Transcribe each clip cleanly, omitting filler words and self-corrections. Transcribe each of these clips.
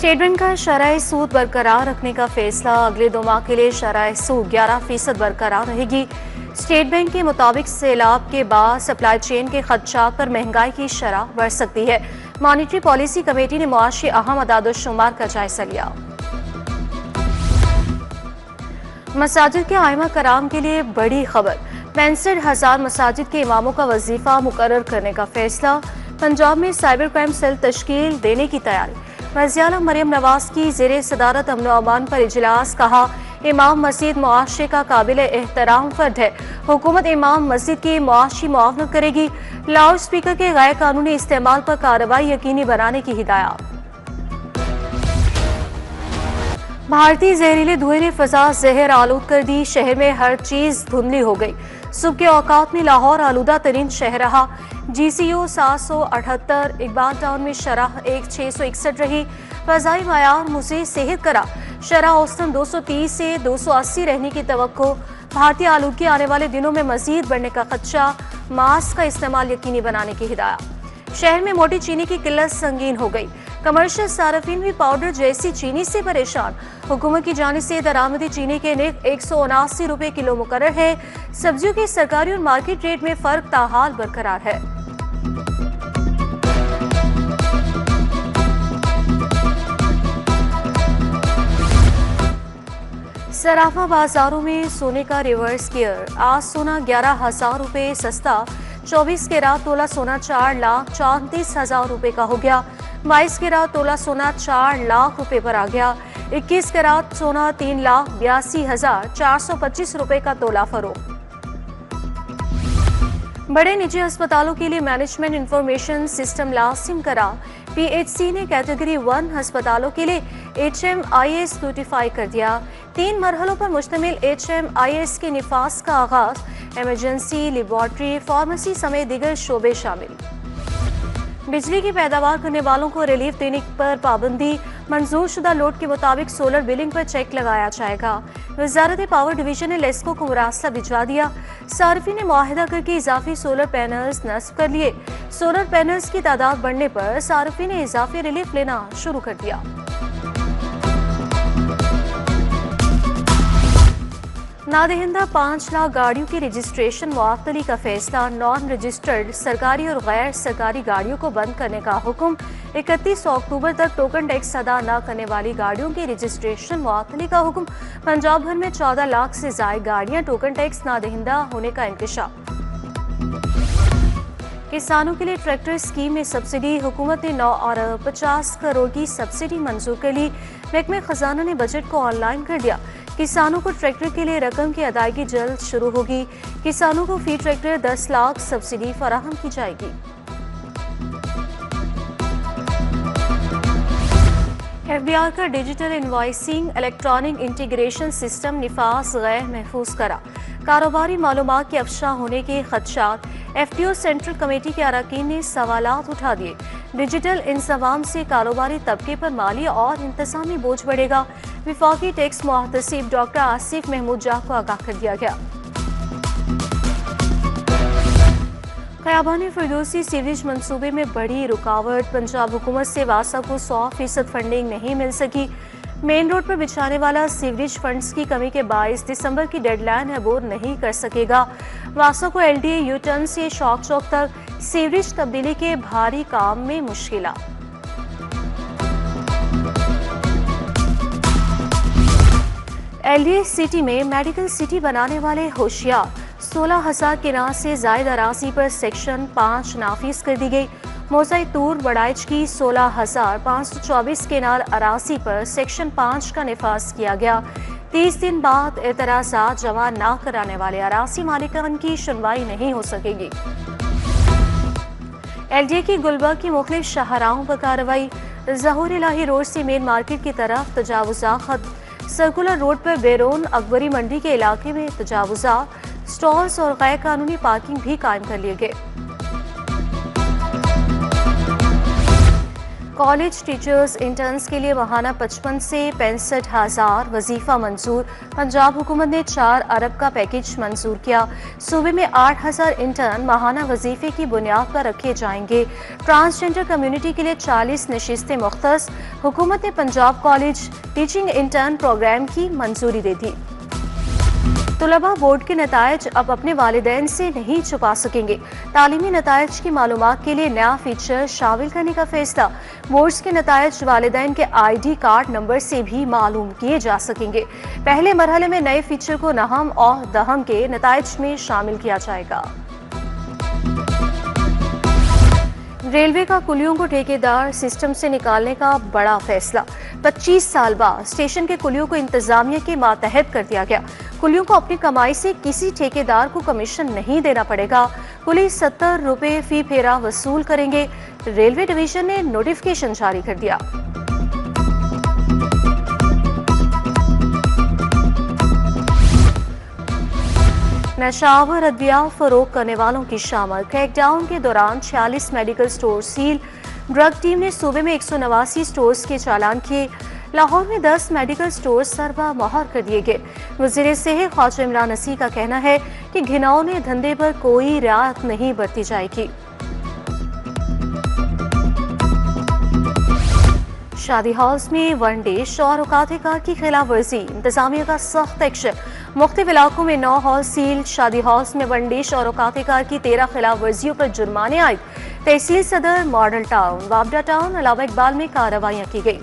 State bank का शरह सूद बरकरार रखने का फैसला। अगले 2 माह के लिए शरह सूद 11% बरकरार रहेगी। स्टेट बैंक के मुताबिक सैलाब के बाद सप्लाई चेन के खदशात पर महंगाई की शरह बढ़ सकती है। मॉनिटरी पॉलिसी कमेटी ने मुआशी अहम अदाद-ओ-शुमार का जायजा लिया। मसाजिद के आइमा कराम के लिए बड़ी खबर। 65,000 मसाजिद के इमामों का वजीफा मुकर्रर करने का फैसला। पंजाब में साइबर क्राइम सेल तश्कील देने की तैयारी। वज़ीर मरियम नवाज की ज़ेरे सदारत अमन अमान पर इजलास। कहा, इमाम मस्जिद मुआशरे का काबिल एहतराम फर्द है। हुकूमत इमाम मस्जिद की मुआशी मुआवनत करेगी। लाउड स्पीकर के गैर कानूनी इस्तेमाल पर कार्रवाई यकीनी बनाने की हिदायत। भारतीय जहरीले धुएं ने फजा जहर आलूद कर दी। शहर में हर चीज धुंधली हो गई। सुबह के औकात में लाहौर आलूदा तरीन शहर रहा। GCO 778, इकबाल टाउन में शरह 661 रही। फजाई मायार मुझे सेहत करा। शरह औसतन 230 से 280 रहने की तवक्को। भारतीय आलूदगी आने वाले दिनों में मजीद बढ़ने का खदशा। मास्क का इस्तेमाल यकीनी बनाने की हिदायत। शहर में मोटी चीनी की किल्लत संगीन हो गई। कमर्शियल सार्फिन भी पाउडर जैसी चीनी से परेशान। हुकूमत की जानिब से दरामदी चीनी के निक 179 रुपए किलो मुकर्रर है। सब्जियों के सरकारी और मार्केट रेट में फर्क ताहाल बरकरार है। सराफा बाजारों में सोने का रिवर्स गियर। आज सोना 11,000 रुपए सस्ता। 24 कैरात तोला सोना 4,34,000 रुपए का हो गया। 22 कैरात तोला सोना 4 लाख रुपए पर आ गया। 21 कैरात सोना 3,82,425 रुपए का तोला फरोख्त। बड़े निजी अस्पतालों के लिए मैनेजमेंट इंफॉर्मेशन सिस्टम लाजिम करा। PHC ने कैटेगरी 1 अस्पतालों के लिए HMIS नोटिफाई कर दिया। 3 मरहलों पर मुश्तमिल HMIS के निफाज का आगाज। इमरजेंसी, लेबॉर्ट्री, फार्मेसी समेत दीगर शोबे शामिल। बिजली की पैदावार करने वालों को रिलीफ देने पर पाबंदी। मंजूर शुदा लोड के मुताबिक सोलर बिलिंग पर चेक लगाया जाएगा। वजारत पावर डिवीजन ने लेस्को को मुरासला भिजवा दिया। सार्फी ने मुआहिदा करके इजाफी सोलर पैनल्स नस्ब कर लिए। सोलर पैनल्स की तादाद बढ़ने पर सार्फी ने इजाफी रिलीफ लेना शुरू कर दिया। नादहिंदा 5 लाख गाड़ियों की रजिस्ट्रेशन मुअत्तली का फैसला। नॉन रजिस्टर्ड सरकारी और गैर सरकारी गाड़ियों को बंद करने का हुक्म। 31 अक्टूबर तक टोकन टैक्स अदा न करने वाली गाड़ियों की रजिस्ट्रेशन मुअत्तली का हुक्म। पंजाब भर में 14 लाख से ज्यादा गाड़ियां टोकन टैक्स नादहिंदा होने का इंकशाफ। किसानों के लिए ट्रैक्टर स्कीम में सब्सिडी। हुकूमत ने 9 अरब 50 करोड़ की सब्सिडी मंजूर कर ली। महकमे खजाना ने बजट को ऑनलाइन कर दिया। किसानों को ट्रैक्टर के लिए रकम की अदायगी जल्द शुरू होगी। किसानों को फी ट्रैक्टर 10 लाख सब्सिडी फराहम की जाएगी। FBI का digital invoicing electronic integration system निफास गैर महफूज करा। कारोबारी मालूमात के अफशा होने के खदशात। FTO सेंट्रल कमेटी के अरकान ने सवालात उठा दिए। डिजिटल इंतजाम से कारोबारी तबके पर माली और इंतजामी बोझ बढ़ेगा। विफाकी टैक्स मुहतसिब डॉक्टर आसिफ महमूद जाह को आगाह कर दिया गया। क़याबान फिरदौसी सीवरेज मंसूबे में बड़ी रुकावट। पंजाब हुकूमत से वासा को 100% फंडिंग नहीं मिल सकी। मेन रोड पर बिछाने वाला सीवरेज फंड्स की कमी के बायस दिसंबर की डेडलाइन अबूर नहीं कर सकेगा। वासा को LDA यू टर्न से शौक चौक तक सीवरेज तब्दीली के भारी काम में मुश्किल। LDA सिटी में मेडिकल सिटी बनाने वाले होशियार। 16,000 किनार से जायद अराजी पर सेक्शन 5 नाफिज कर दी गई। मोजाई तूर बड़ाइच की 16,524 केनाल अराजी पर सेक्शन 5 का निफाज किया गया। 30 दिन बाद एतराज़ात जमा न कराने वाले अराजी मालिकान की सुनवाई नहीं हो सकेगी। LDA की गुलबर्ग की मुख्तलिफ शाहराहों पर कार्रवाई। ज़हूर इलाही रोड से मेन मार्केट की तरफ तजावुज़ा खत्म। सर्कुलर रोड पर बेरोन अकबरी मंडी के इलाके में तजावुज़ा, स्टॉल्स और गैर कानूनी पार्किंग भी कायम कर लिए गए। कॉलेज टीचर्स इंटर्न्स के लिए माहाना 55 से 65,000 वजीफा मंजूर। पंजाब हुकूमत ने 4 अरब का पैकेज मंजूर किया। सूबे में 8,000 इंटर्न माहाना वजीफे की बुनियाद पर रखे जाएंगे। ट्रांसजेंडर कम्युनिटी के लिए 40 नशिस्तें मुख्तस। हुकूमत ने Punjab college teaching intern programme की मंजूरी दे दी। तुलबा बोर्ड के नतायज अब अपने वालिदैन से नहीं छुपा सकेंगे। तालीमी नतायज की मालूमात के लिए नया फीचर शामिल करने का फैसला। बोर्ड्स के नतायज वालिदैन के ID कार्ड नंबर से भी मालूम किए जा सकेंगे। पहले मरहले में नए फीचर को नहम और दहम के नतायज में शामिल किया जाएगा। रेलवे का कुलियों को ठेकेदार सिस्टम से निकालने का बड़ा फैसला। 25 साल बाद स्टेशन के कुलियों को इंतजामिया के मातहत कर दिया गया। कुलियों को अपनी कमाई से किसी ठेकेदार को कमीशन नहीं देना पड़ेगा। कुली 70 रुपए फी फेरा वसूल करेंगे। रेलवे डिवीजन ने नोटिफिकेशन जारी कर दिया। नशावर अद्विया फरोख्त करने वालों की शामल। क्रैकडाउन के दौरान 46 medical store seal. Drug team ने सूबे में 189 स्टोर्स के चालान किए। लाहौर में 10 मेडिकल स्टोर सरबा मोहर कर दिए गए। वज़ीर सेहत ख्वाजा इमरान हसी का कहना है कि घिनौने धंधे पर कोई रियायत नहीं बरती जाएगी। शादी हॉल्स में वनडिश और औकात-ए-कार की खिलाफ वर्जी। इंतजामिया का सख्त एक्शन। मुख्तलिफ इलाकों में 9 हॉल सील। शादी हॉल्स में वनडिश और औकात-ए-कार की 13 खिलाफ वर्जियों पर जुर्माने आए। तहसील सदर, मॉडल टाउन, वाबडा टाउन, अलावा इकबाल में कार्रवाइयां की गई।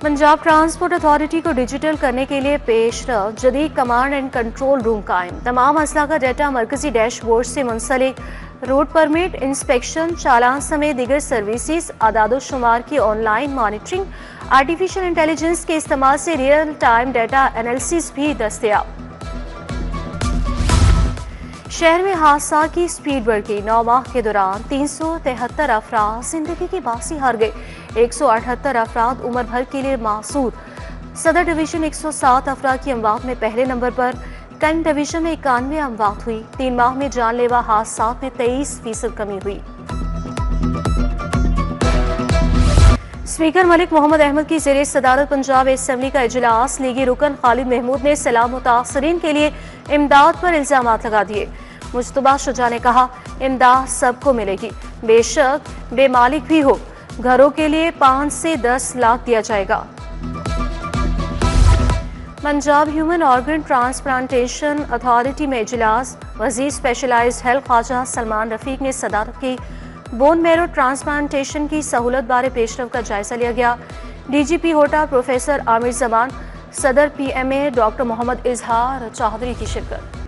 पंजाब ट्रांसपोर्ट अथॉरिटी को डिजिटल करने के लिए पेशरफ जदीद कमांड एंड कंट्रोल रूम कायम। तमाम अजला का डाटा मरकजी डैशबोर्ड से मुंसलिक। रोड परमिट, इंस्पेक्शन, चालान समेत दीगर सर्विसेज, आदादोशुमार की ऑनलाइन मॉनिटरिंग, आर्टिफिशियल इंटेलिजेंस के इस्तेमाल से रियल टाइम डाटा एनालिसिस भी दस्तयाब। शहर में हादसा की स्पीड बढ़ गई। 9 माह के दौरान 373 अफराद जिंदगी की बासी हार गए। 178 अफराद उम्र भर के लिए मासूर। सदर डिवीजन 107 अफराद की अमवात में पहले नंबर पर। कैंट डिवीजन में 91 अमवात हुई। 3 माह में जानलेवा हादसा में 23% कमी हुई। स्पीकर मलिक मोहम्मद अहमद की ज़ेरे सदारत पंजाब असेंबली का इजलास। लीगी रुकन खालिद महमूद ने सैलाब मुतासरीन के लिए इमदाद पर इल्जामात लगा दिए। मुस्तबा शुजा ने कहा, इमदाद सबको मिलेगी, बेशक बेमालिक भी हो। घरों के लिए 5 से 10 लाख दिया जाएगा। Punjab human organ transplantation authority में इजलास। वजीर स्पेशलाइज्ड हेल्थ ख्वाजा सलमान रफीक ने सदारत की। बोन मैरो ट्रांसप्लांटेशन की सहूलत बारे पेशरफ का जायजा लिया गया। DGP होटा प्रोफेसर आमिर जमान, सदर PMA डॉक्टर मोहम्मद इजहार चौधरी की शिरकत।